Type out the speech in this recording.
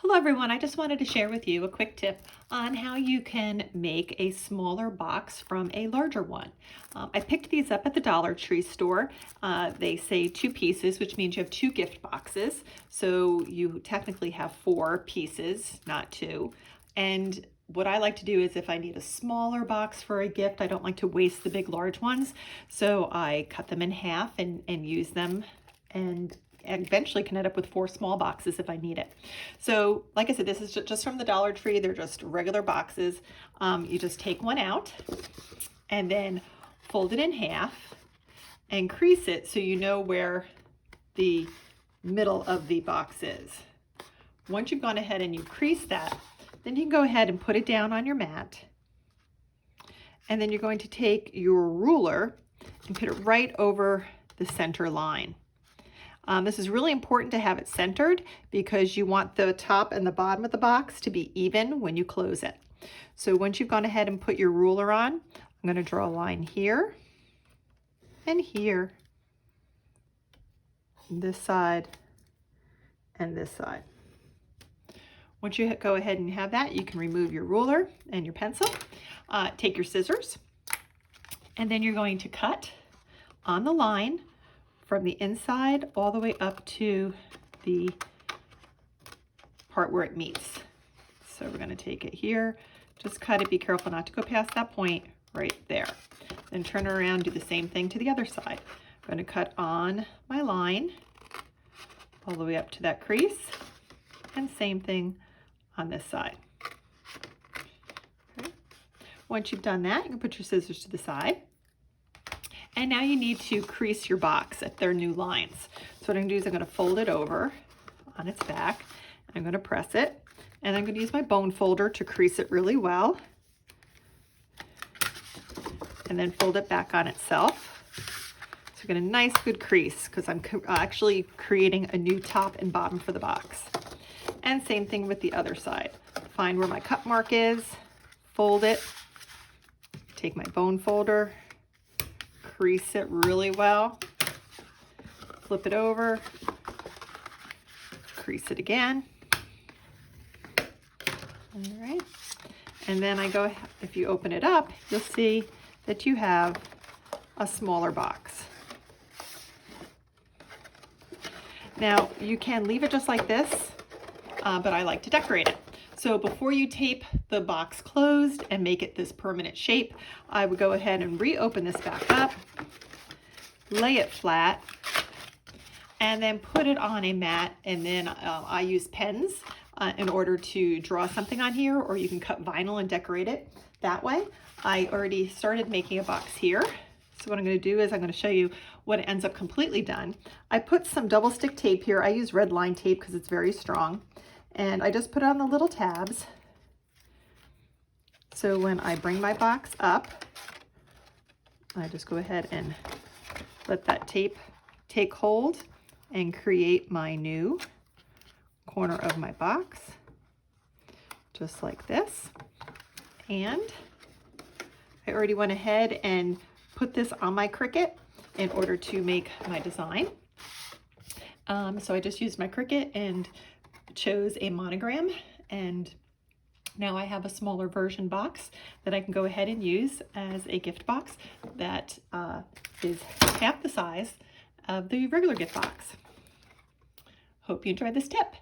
Hello everyone, I just wanted to share with you a quick tip on how you can make a smaller box from a larger one. I picked these up at the Dollar Tree store. They say 2 pieces, which means you have 2 gift boxes. So you technically have 4 pieces, not 2. And what I like to do is if I need a smaller box for a gift, I don't like to waste the big large ones. So I cut them in half and use them and eventually can end up with 4 small boxes if I need it. So like I said, this is just from the Dollar Tree. They're just regular boxes. You just take one out and then fold it in half and crease it so you know where the middle of the box is. Once you've gone ahead and you crease that, then you can go ahead and put it down on your mat. And then you're going to take your ruler and put it right over the center line. This is really important to have it centered because you want the top and the bottom of the box to be even when you close it. So once you've gone ahead and put your ruler on, I'm going to draw a line here and here, this side and this side. Once you go ahead and have that, you can remove your ruler and your pencil. Take your scissors, and then you're going to cut on the line from the inside all the way up to the part where it meets. So we're going to take it here, just cut it, be careful not to go past that point right there. Then turn around, do the same thing to the other side. I'm going to cut on my line all the way up to that crease, and same thing on this side. Okay. Once you've done that, you can put your scissors to the side. And now you need to crease your box at their new lines. So what I'm going to do is I'm going to fold it over on its back. I'm going to press it, and I'm going to use my bone folder to crease it really well. And then fold it back on itself. So get a nice good crease because I'm actually creating a new top and bottom for the box. And same thing with the other side. Find where my cut mark is, fold it, take my bone folder, crease it really well, flip it over, crease it again. All right, and then if you open it up, you'll see that you have a smaller box. Now you can leave it just like this, but I like to decorate it. So before you tape the box closed and make it this permanent shape, I would go ahead and reopen this back up, lay it flat, and then put it on a mat. And then I use pens in order to draw something on here, or you can cut vinyl and decorate it that way. I already started making a box here. So what I'm going to do is I'm going to show you what it ends up completely done. I put some double stick tape here. I use red line tape because it's very strong. And I just put on the little tabs. So when I bring my box up, I just go ahead and let that tape take hold and create my new corner of my box, just like this. And I already went ahead and put this on my Cricut in order to make my design. So I just used my Cricut and chose a monogram, and now I have a smaller version box that I can go ahead and use as a gift box that is half the size of the regular gift box. Hope you enjoyed this tip.